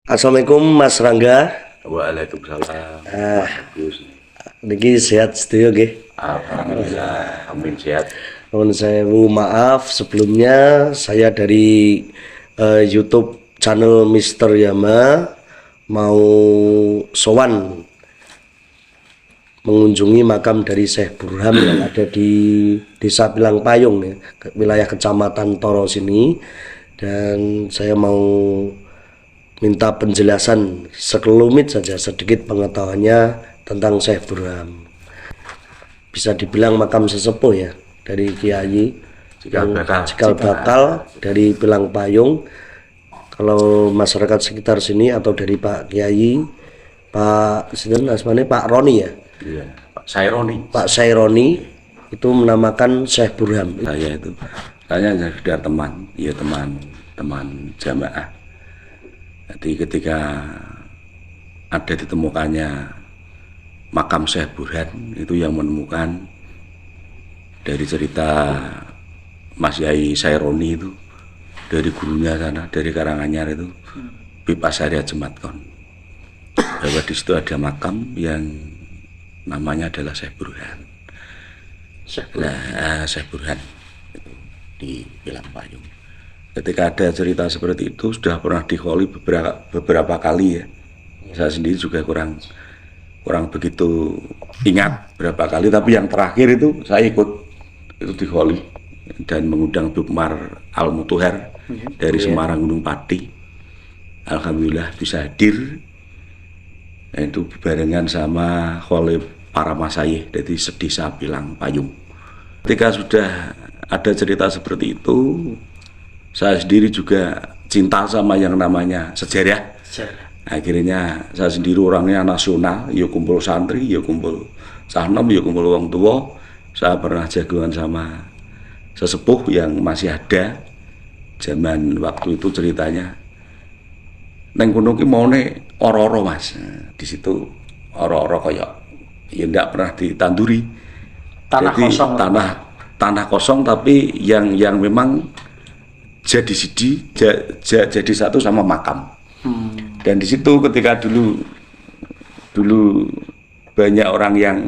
Assalamualaikum Mas Rangga. Waalaikumsalam. Bagus. Niki sehat sedaya nggih. Alhamdulillah, amin sehat. Nuwun sewu maaf sebelumnya saya dari YouTube channel Mister Yama mau sowan mengunjungi makam dari Syekh Burham yang ada di Desa Pilang Payung ya, wilayah Kecamatan Toro sini, dan saya mau minta penjelasan sekelumit saja sedikit pengetahuannya tentang Syekh Burham. Bisa dibilang makam sesepuh ya dari Kiai cikal bakal dari Pilang Payung. Kalau masyarakat sekitar sini atau dari Pak Kiai, Pak Sinten asmane Pak Roni ya. Iya, Pak Saironi. Pak Saironi itu menamakan Syekh Burham. Saya sudah teman, ya teman jamaah. Jadi ketika ada ditemukannya makam Syekh Burhan, itu yang menemukan dari cerita Mas Yai Saironi itu, dari gurunya sana, dari Karanganyar itu, Bib Asyariah Jematkon, bahwa di situ ada makam yang namanya adalah Syekh Burhan. Syekh Burhan itu di Pilang Payung. Ketika ada cerita seperti itu sudah pernah dikholi beberapa kali ya. Saya sendiri juga kurang begitu ingat berapa kali, tapi yang terakhir itu saya ikut itu dikholi dan mengundang Bukmar Al-Mutuher dari Semarang Gunung Pati. Alhamdulillah bisa hadir. Itu barengan sama kholi para masyayikh dari sedesa Pilang Payung. Ketika sudah ada cerita seperti itu, saya sendiri juga cinta sama yang namanya sejarah. Akhirnya saya sendiri orangnya nasional, ya kumpul santri, ya kumpul sahnom, ya kumpul wong tua. Saya pernah jagoan sama sesepuh yang masih ada zaman waktu itu ceritanya. Neng kono ki maune ora-ora Mas. Di situ ora-ora koyo ya ndak pernah ditanduri. Tanah jadi, kosong. Tanah kosong tapi yang memang jadi satu sama makam. Dan di situ ketika dulu banyak orang yang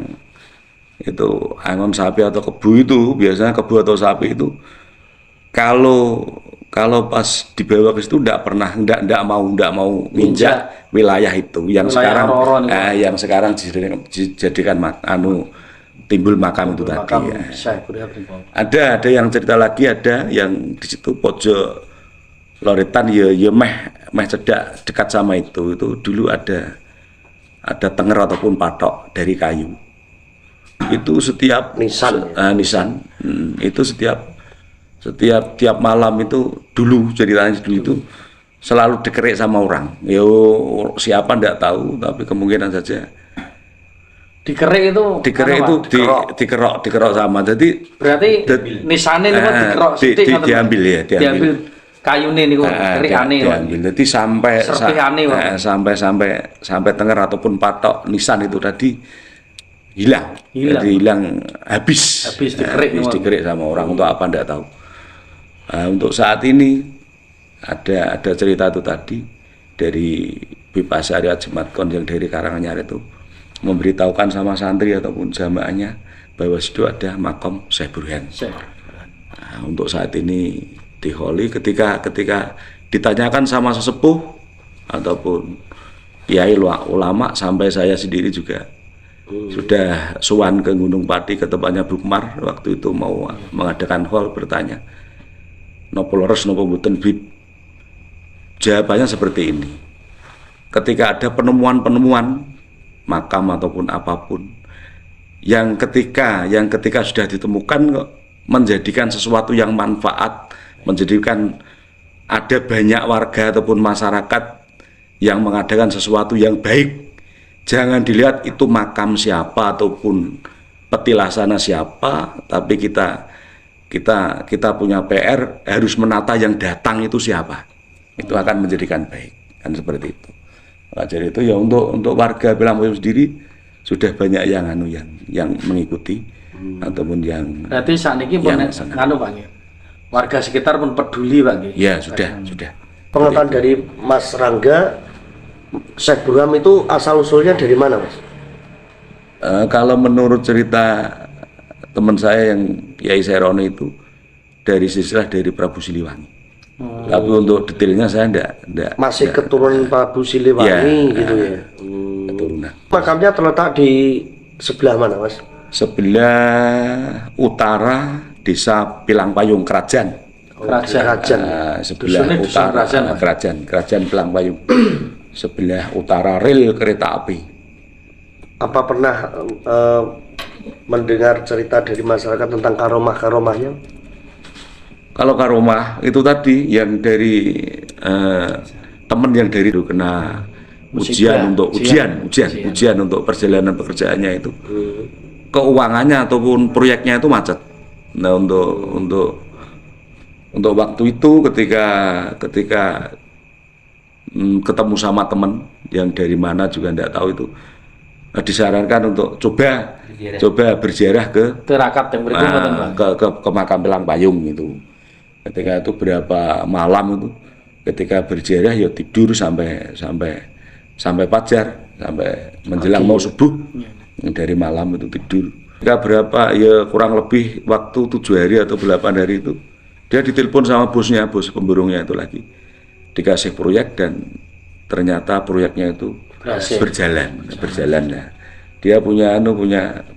itu angon sapi atau kebu, itu biasanya kebu atau sapi itu kalau pas dibawa ke situ ndak mau nginjak wilayah itu yang sekarang dijadikan timbul makam itu tadi ya. Ada yang cerita lagi, ada yang di situ pojok loretan ya meh cedak dekat sama itu dulu ada tenger ataupun patok dari kayu. Itu setiap nisan itu setiap tiap malam itu dulu ceritanya itu selalu dikerik sama orang. Yo siapa ndak tahu, tapi kemungkinan saja Dikerok sama. Jadi berarti nisane niku dikerok sithik ngoten. Diambil kayune niku kerikane. Diambil. Jadi sampai tenger ataupun patok nisan itu tadi hilang. Jadi hilang habis dikerik sama orang, untuk apa ndak tahu. Untuk saat ini ada cerita itu tadi dari Bib Asyariah Jematkon yang dari Karanganyar itu memberitahukan sama santri ataupun jamaahnya bahwa situ ada makam Syekh Burhan. Untuk saat ini dikholi, ketika ditanyakan sama sesepuh ataupun kiai ulama, sampai saya sendiri juga sudah sowan ke Gunung Pati ke tempatnya Bukmar waktu itu mau mengadakan hol, bertanya nopo leres nopo mboten Bib. Jawabannya seperti ini: ketika ada penemuan makam ataupun apapun yang ketika sudah ditemukan kok menjadikan sesuatu yang manfaat, menjadikan ada banyak warga ataupun masyarakat yang mengadakan sesuatu yang baik, jangan dilihat itu makam siapa ataupun petilasana siapa, tapi kita punya PR harus menata yang datang itu siapa. Itu akan menjadikan baik, kan seperti itu. Jadi itu ya untuk warga Pilang Payung sendiri sudah banyak yang mengikuti ataupun yang. Berarti saat ini pun Pak, warga sekitar pun peduli Pak. Ya sudah. Pengetahuan dari Mas Rangga Syekh Burham itu asal usulnya dari mana, Mas? Kalau menurut cerita teman saya yang Kiai Seroni itu dari silsilah dari Prabu Siliwangi. Tapi untuk detailnya saya enggak Masih keturunan Prabu Siliwangi gitu ya. Keturunan. Makamnya terletak di sebelah mana, Mas? Sebelah utara Desa Pilangpayung Kerajaan. Kerajaan. Sebelah Dusunnya dusun utara Kerajaan Pilangpayung. Sebelah utara rel kereta api. Apa pernah mendengar cerita dari masyarakat tentang karomah-karomahnya? Kalau karomah itu tadi yang dari teman yang dari itu kena ujian untuk perjalanan pekerjaannya itu, keuangannya ataupun proyeknya itu macet. Nah untuk waktu itu ketika ketemu sama teman yang dari mana juga tidak tahu itu, disarankan untuk coba berziarah ke Terakat yang berikutnya, ke makam Pilangpayung itu. Ketika itu berapa malam itu, ketika berziarah ya tidur sampai fajar, sampai menjelang mau subuh. Dari malam itu tidur. Ketika berapa ya kurang lebih waktu 7 hari atau 8 hari itu, dia ditelepon sama bosnya, bos pemborongnya itu lagi. Dikasih proyek dan ternyata proyeknya itu berjalan ya. Dia punya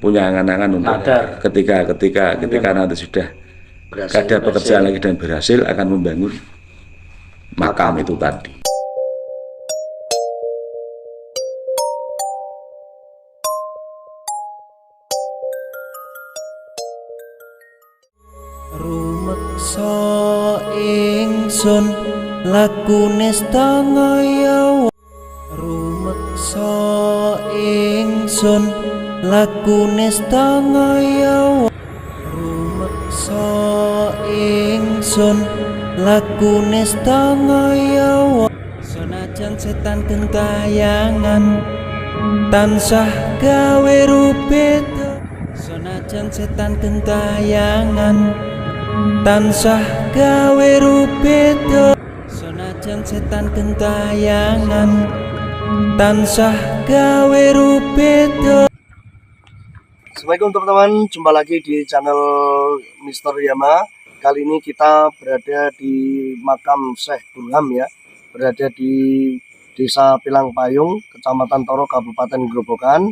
angan-angan untuk ketika nanti sudah ada pekerjaan lagi dan berhasil akan membangun makam itu tadi. Rumeksa ingsun lakune setangaya. Rumeksa ingsun lakune setangaya. Rumeksa ingsun lakune setangaya. Senajan setan gentayangan tansah gawe rupeta. Senajan setan gentayangan tansah gawe rupeta. Senajan setan gentayangan tansah gawe rupeta. Assalamualaikum teman-teman, jumpa lagi di channel Mr. Yama. Kali ini kita berada di makam Syekh Burham ya, berada di Desa Pilangpayung, Kecamatan Toro, Kabupaten Grobogan.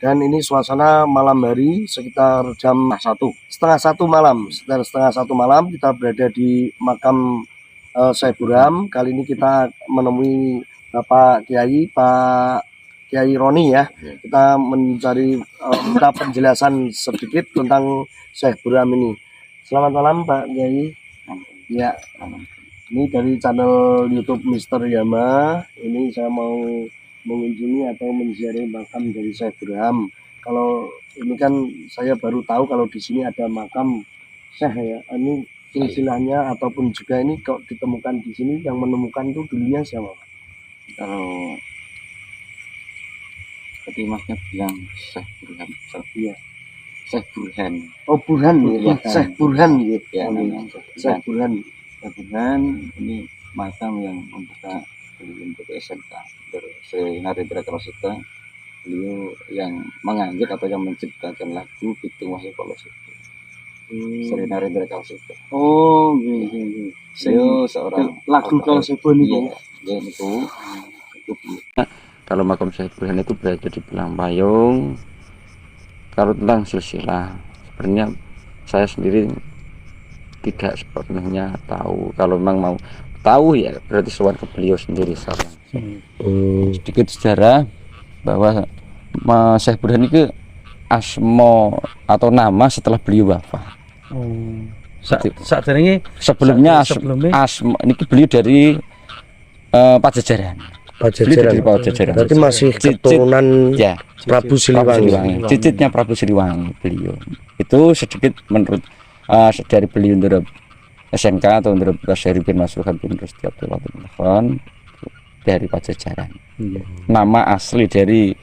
Dan ini suasana malam hari sekitar jam setengah satu malam kita berada di makam Syekh Burham. Kali ini kita menemui Bapak Kiai, Pak Kiai Roni ya. Kita mencari minta penjelasan sedikit tentang Syekh Burham ini. Selamat malam Pak Kiai. Ya, ini dari channel YouTube Mr. Yama. Ini saya mau mengunjungi atau menziarahi makam dari Syekh Burham. Kalau ini kan saya baru tahu kalau di sini ada makam Syekh ya. Ini silsilahnya ataupun juga ini kok ditemukan di sini, yang menemukan itu dulunya siapa? Kalau tadi masnya bilang Syekh Burhan, Iya. Syekh Burhan. Oh Burhan ya, Syekh Burhan gitu. Ya, namanya Syekh Burhan. Syekh Burhan ini makam yang membuka untuk SMK Sri Narendra Kalosito. Beliau yang mengangkat atau yang menciptakan lagu Pitung Wahyu Kalosito. Sri Narendra Kalosito. Oh, iya. Beliau seorang lagu Kalosito ini. Iya, itu. Kalau makam Syekh Burhan itu berada di Pilangpayung. Kalau tentang silsilah, sebenarnya saya sendiri tidak sepenuhnya tahu. Kalau memang mau tahu ya berarti sowan ke beliau sendiri sekarang. Sedikit sejarah bahwa Syekh Burhan itu asma atau nama setelah beliau wafat. Sebelumnya asma ini beliau dari Pajajaran. Berarti masih keturunan ya, Prabu Siliwangi. Cicitnya Prabu Siliwangi beliau. Itu sedikit menurut dari beliau menurut SMK atau menurut Syekh bin Masruhan bin Rusdi Abdullah bin Affan dari Pajajaran. Nama asli dari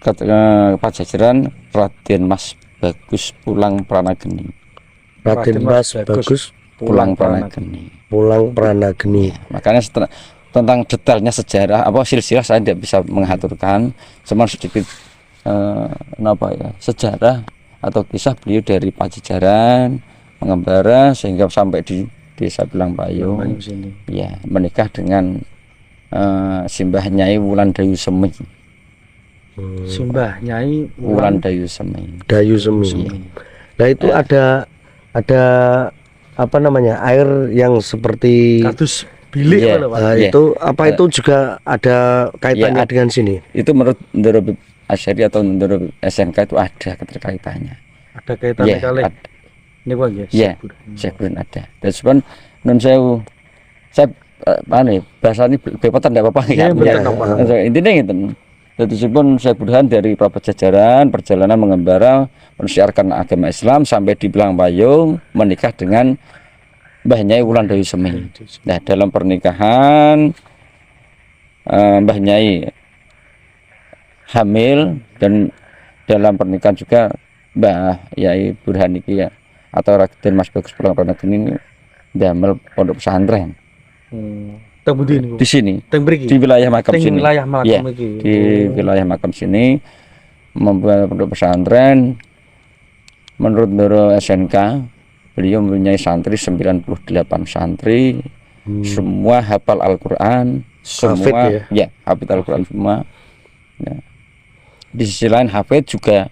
Pajajaran Raden Mas Bagus Pulang Pranageni. Raden Mas Bagus Pulang Pranageni. Pulang Pranageni. Ya, makanya setelah tentang detailnya sejarah apa silsilah saya tidak bisa mengaturkan, cuma sedikit sejarah atau kisah beliau dari Pajajaran mengembara sehingga sampai di desa Bilang Payung, ya menikah dengan Simbah Nyai Wulandayu Semi. Simbah Nyai Wulandayu Semi. Dayu Semi. Nah itu ada apa namanya air yang seperti kados bilik Iya. apa, Pak? itu apa itu juga ada kaitannya Ya, dengan sini. Itu menurut Ndoro Asyari atau Ndoro SNK itu ada keterkaitannya. Ada kaitannya Iya, kali. ada. Ini Pak nggih. Iya, Syekh Burhan ada. Dan sebab nun sewu saya bahasa ini bepotan tidak apa-apa Iya, kan? betul, apa. Intinya gitu. Jadi sebab Syekh Burhan dari Pajajaran perjalanan mengembara mensiarkan agama Islam sampai di Bilang Payung menikah dengan Mbah Nyai Wulandayu Semi. Nah, dalam pernikahan Mbah Nyai hamil dan dalam pernikahan juga Mbah Yai Burhan iki ya atau Raden Mas Bagus Purwodadi ini damel pondok pesantren Teng pundi niku? di sini Teng mriki. di wilayah makam Teng sini. wilayah makam Ya, iki. di wilayah makam sini membuat pondok pesantren. Menurut Ndoro SNK beliau mempunyai santri 98 santri, semua hafal Al-Quran, semua Hafid ya hafid Al-Quran semua. Ya. Di sisi lain hafid juga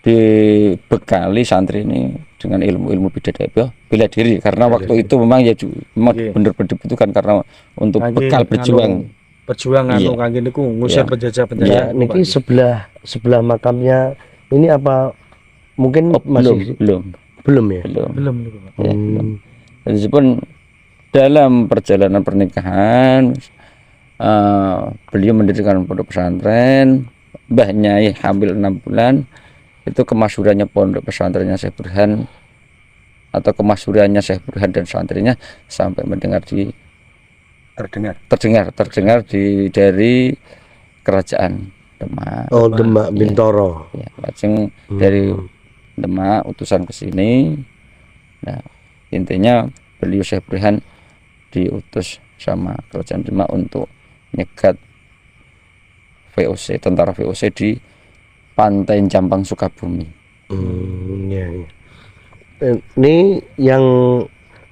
dibekali santri ini dengan ilmu-ilmu bela diri karena waktu itu memang ya memang Iya. benar-benar dibutuhkan karena untuk Kangge bekal berjuang. Perjuangan Iya. kangge niku ngusir Iya. penjajah-penjajah. Ya, niki sebelah makamnya ini apa mungkin Oh, masih belum ya? belum niku, Pak. Ya, belum. Jadi pun dalam perjalanan pernikahan beliau mendirikan pondok pesantren. Mbah Nyai hamil 6 bulan. Itu kemasyhurannya pondok pesantrennya Syekh Burhan atau kemasyhurannya Syekh Burhan dan santrinya sampai terdengar dari kerajaan Demak. Oh, Demak Bintoro. Ya, lajeng dari Demak utusan ke sini. Nah, intinya beliau Syekh Burhan diutus sama kerajaan Demak untuk nyegat VOC, tentara VOC di Pantai Jampang Sukabumi. Ya, ya. Ini yang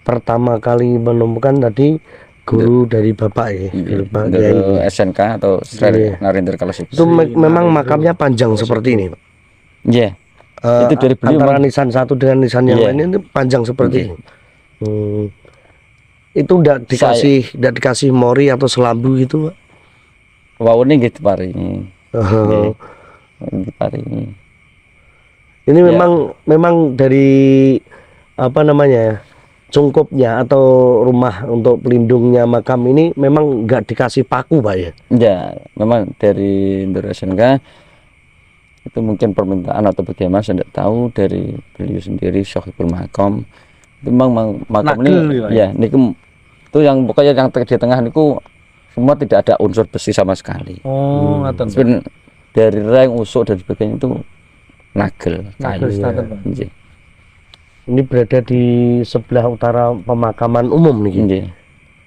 pertama kali menemukan tadi guru dari Bapak ya, guru Pak Yai. Dari SNK atau Sri Narendra Kalasibu. Itu memang makamnya panjang seperti ini, Pak. Iya. Itu dari beliau antara nisan satu dengan nisan yang lain ini panjang seperti ini. Itu tidak dikasih mori atau selambu gitu, Pak. Wawune nggih diparingi. Diparingi. Ini memang dari apa namanya cungkupnya atau rumah untuk pelindungnya makam ini memang nggak dikasih paku, Pak ya? Ya, memang dari Ndoro SNK itu mungkin permintaan atau bagaimana saya tidak tahu dari beliau sendiri Syahibul Makam. Itu memang makam ini ya niku itu yang pokoknya yang di tengah niku semua tidak ada unsur besi sama sekali. Oh, ngaten. Sebenarnya dari reng usuk dan sebagainya itu nagel kayu. Nggih. Ini berada di sebelah utara pemakaman umum nih. Nggih.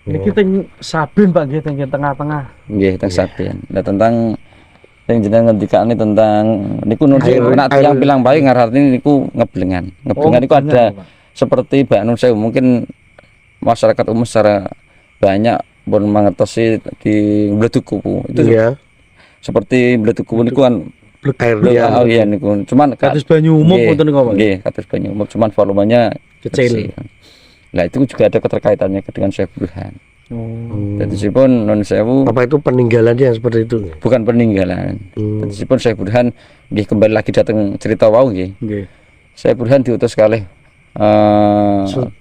Niki teng Sabin Pak nggih teng tengah-tengah. Nggih, teng Saben. Nah, tentang yang jenengan ngendikane tentang niku nun nek tiyang Bilang Payung ngarani niku ngeblengan. Ngeblengan niku ada seperti Mbak Nun Sewu mungkin masyarakat umum secara banyak pun mengetosi di Bledukupu. Itu seperti Bledukupu niku kan air oh iya niku. Cuman Kados banyu umum wonten niku Pak. Nggih, kados banyu umum cuman volumenya Kecil. Nah, itu juga ada keterkaitannya dengan Syekh Burhan. Jadi sipun Nun Sewu apa itu peninggalannya seperti itu? bukan peninggalan. Jadi sipun Syekh Burhan nggih kembali lagi datang cerita wau nggih. Nggih. Syekh Burhan diutus kalih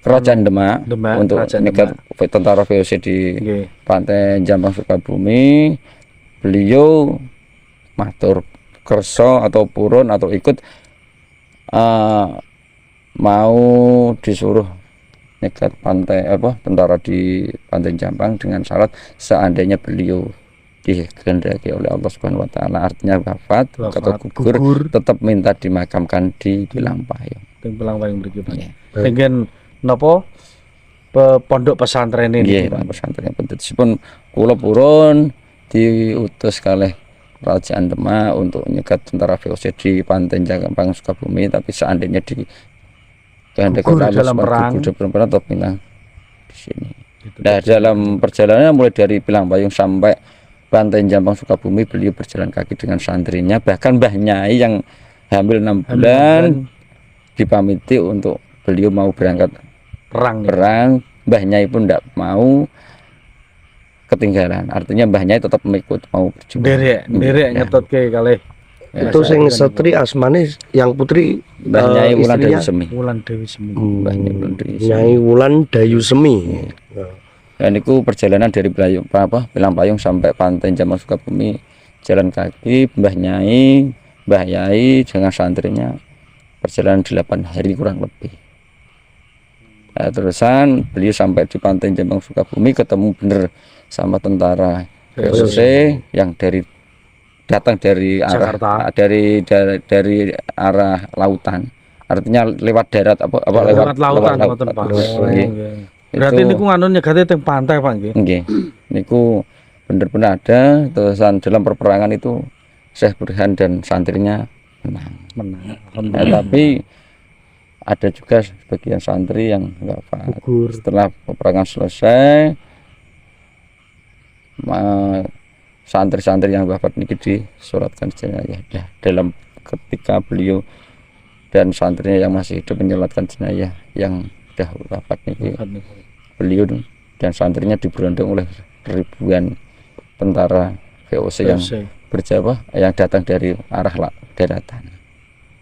kerajaan Demak untuk nyegat tentara VOC di Pantai Jampang Sukabumi. Beliau matur kerso atau purun atau ikut mau disuruh nyegat pantai tentara di Pantai Jampang dengan syarat seandainya beliau dikehendaki oleh Allah Subhanahu wa taala artinya wafat atau gugur tetap minta dimakamkan di Bilang Payung. Bilang Payung mriki Pak. Pengen napa pondok pesantren ini. Nggih, pesantren pun kula purun diutus kalih Kerajaan Demak untuk nyegat tentara VOC di Pantai Jampang Sukabumi, tapi seandainya di Gugur dalam perang atau pindah di sini. Nah, dalam perjalanan mulai dari Pilang Payung sampai Pantai Jampang Sukabumi, beliau berjalan kaki dengan santrinya, bahkan Mbah Nyai yang hamil 6 bulan dipamiti untuk beliau mau berangkat perang. Mbah Nyai pun tidak mau ketinggalan, artinya Mbah Nyai tetap mengikut mau berjuang. Derek nyetot ke kalih. Itu sing setri asmane yang putri Mbah Nyai Wulan Dayu istrinya Semi. Wulan Dewi Semi. Mbah Nyai Wulan Dayu Semi. Nyai Wulan Dayu Semi. Dan itu perjalanan dari Pilang Payung sampai Pantai Jampang Sukabumi jalan kaki, Mbah Yai dengan santrinya perjalanan 8 hari kurang lebih. Nah, terusan beliau sampai di Pantai Jampang Sukabumi ketemu bener sama tentara VOC yang datang dari arah dari arah lautan, artinya lewat darat lewat lautan. Berarti niku nganu nyegate teng pantai Pak nggih. Nggih. Niku bener-bener ada. Terusan dalam perperangan itu Syekh Burhan dan santrinya menang. Tapi ada juga sebagian santri yang wafat. Setelah peperangan selesai, santri-santri yang wafat niki disuratkan jenazah. Dalam ketika beliau dan santrinya yang masih hidup menyolatkan jenazah yang sudah wafat niki, beliau dan santrinya diberondong oleh ribuan tentara VOC yang yang datang dari arah daratan.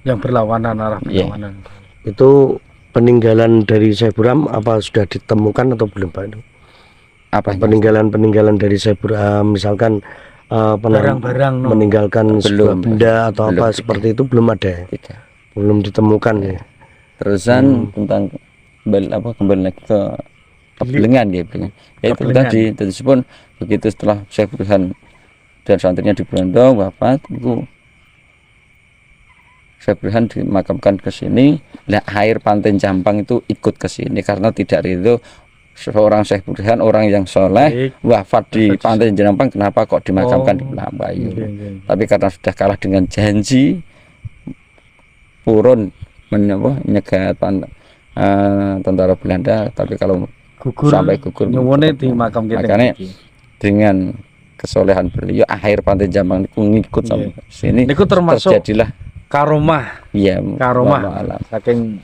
Yang berlawanan arah berlawanan. Itu peninggalan dari Syekh Burham apa sudah ditemukan atau belum Pak? Apa peninggalan dari Syekh Burham, misalkan barang-barang meninggalkan sebuah benda atau apa seperti itu belum ada. Tidak. Belum ditemukan ya. Terusan tentang kembali lagi ke kebelingan ya itu tadi pun begitu setelah Syekh Burhan dan santrinya diberondong wafat, itu Syekh Burhan dimakamkan ke sini. Nah, air Pantai Jampang itu ikut ke sini karena tidak ridho seorang Syekh Burhan, orang yang soleh, wafat di Pantai Jampang, kenapa kok dimakamkan di Pilang Payung. Tapi karena sudah kalah dengan janji, purun menyegat tentara Belanda, tapi kalau sampai gugur nyuwune dimakamkan. Makanya dengan kesolehan beliau, akhir Pantai Jampang itu ngikut sampai sini. Niku termasuk terjadilah karomah. Iya, karomah saking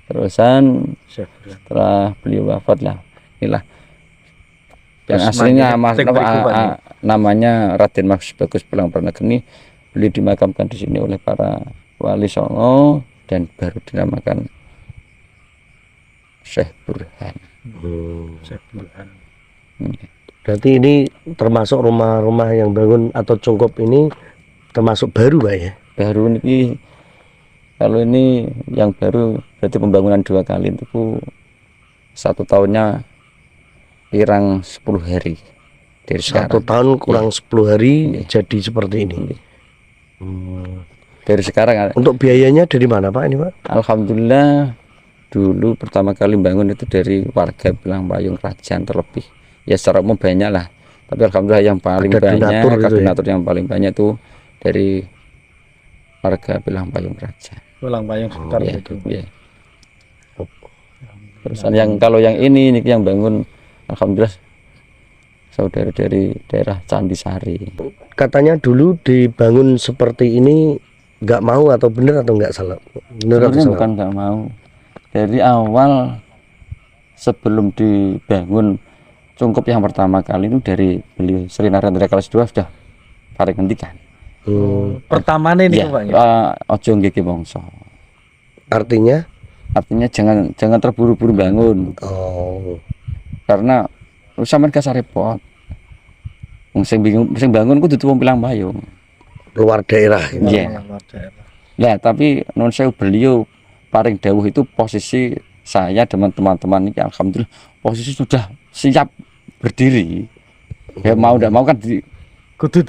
terusan setelah beliau wafat lah, inilah yang aslinya namanya Raden Mas Bagus Pulang Pranageni. Beliau dimakamkan di sini oleh para wali songo dan baru dinamakan Syekh Burhan. Syekh Burhan. Berarti ini termasuk rumah-rumah yang bangun atau cungkup ini termasuk baru Pak ya? Baru ini, kalau ini yang baru berarti pembangunan 2 kali itu 1 tahunnya kurang 10 hari dari 1 tahun kurang 10 hari jadi seperti ini. Dari sekarang. Untuk biayanya dari mana Pak ini Pak? Alhamdulillah dulu pertama kali bangun itu dari warga Pilang Payung Kerajaan terlebih. Ya secara umum banyak lah. Tapi alhamdulillah yang paling banyak koordinator yang paling banyak itu dari warga Pilang Payung Kerajaan. Pilang Payung sekitar itu. Ya. Terus kalau yang ini yang bangun alhamdulillah saudara dari daerah Candisari. Katanya dulu dibangun seperti ini nggak mau atau benar atau nggak salah? Benar atau salah? Bukan nggak mau. Dari awal sebelum dibangun cungkup yang pertama kali itu dari beliau Sri Narendra Kelas II sudah paring hentikan. Pertama ini Pak ya. Ojo nggih mongso. Artinya jangan terburu-buru bangun. Karena sampean gak repot. Sing bangun kudu wong Pilang Payung. Luar daerah. Iya. Nah, tapi non saya beliau paring dawuh itu posisi saya dengan teman-teman ini alhamdulillah posisi sudah siap berdiri. Ya mau tidak mau kan kudu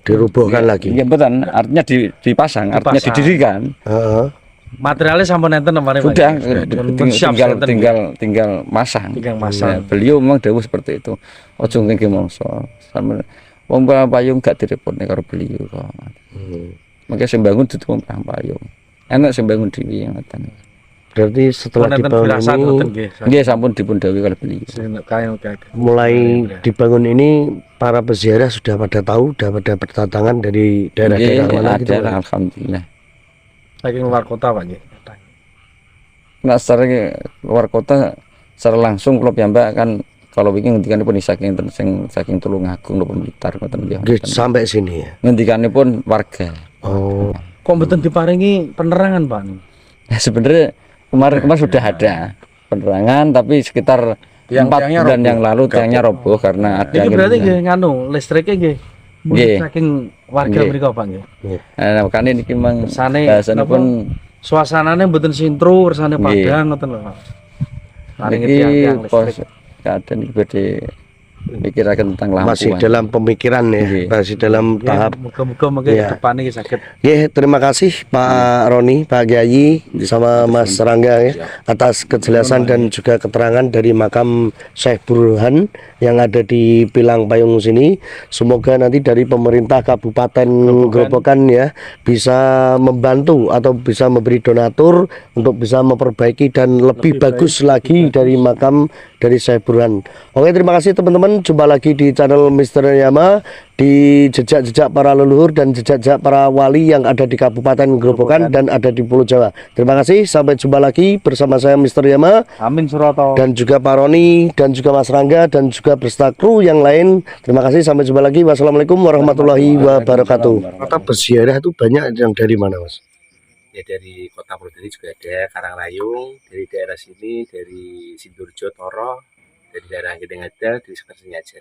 dirubuhkan lagi. Iya betul, artinya dipasang, artinya didirikan. Materialnya sampun enten kemarin Pak. Sudah Siap enten, tinggal masang. Tinggal masang. Nah, beliau memang dawuh seperti itu. Ojo ngengke mongso. Sampe wong payung gak direpotne karo beliau kok. Makanya sing bangun dudu wong payung. Enak sing bangun dhewe ngoten. Berarti setelah Enten dibangun firasat ini, ngoten nggih. Nggih sampun dipun dawuhi karo beliau. mulai dibangun ini para peziarah sudah pada tahu, sudah pada berdatangan dari daerah-daerah Nggih, mana gitu. ada alhamdulillah. Saking luar kota Pak nggih. Nah, secara luar kota secara langsung kula piyambak kan kalau wingi ngendikanipun saking Tulungagung napa Blitar ngoten nggih. Nggih, sampai sini ya. Ngendikanipun warga. Oh, Kok mboten diparingi penerangan Pak? Nah, sebenarnya kemarin sudah ada penerangan tapi sekitar 4 bulan yang lalu tiangnya roboh karena ada Iki berarti angin. nggih nganu listriknya nggih. Nggih. Saking warga Nggih. mriku Pak nggih. Nah, makanya niki mang Kersane bahasanipun suasananya mboten sintru, kersane Nggih. padang ngoten lho Pak. Paringi niki tiang-tiang pos listrik. keadaan iki badhe mikiraken tentang lampu. masih dalam pemikiran ya, Nggih. masih dalam tahap. Muga-muga mengke Iya. depan iki saged. Ya, terima kasih Pak Roni, Pak Kiai, sama Mas Rangga ya, atas kejelasan dan juga keterangan dari makam Syekh Burhan yang ada di Pilang Payung sini. Semoga nanti dari pemerintah Kabupaten Grobogan ya bisa membantu atau bisa memberi donatur untuk bisa memperbaiki dan lebih bagus lagi dari makam dari Syekh Burhan. Oke, terima kasih teman-teman. Jumpa lagi di channel Misteri Yama, di jejak-jejak para leluhur dan jejak-jejak para wali yang ada di Kabupaten Grobogan dan ada di Pulau Jawa. Terima kasih, sampai jumpa lagi bersama saya Misteri Yama Amin Surata. dan juga Pak Roni dan juga Mas Rangga dan juga beserta kru yang lain. Terima kasih, sampai jumpa lagi. Wassalamualaikum warahmatullahi wabarakatuh. Kata berziarah itu banyak yang dari mana, Mas? Ya dari kota Purwodadi juga ada, Karangrayung, dari daerah sini, dari Sidurjo, Toro, dari daerah Gedeng ada, dari sekitar sini aja.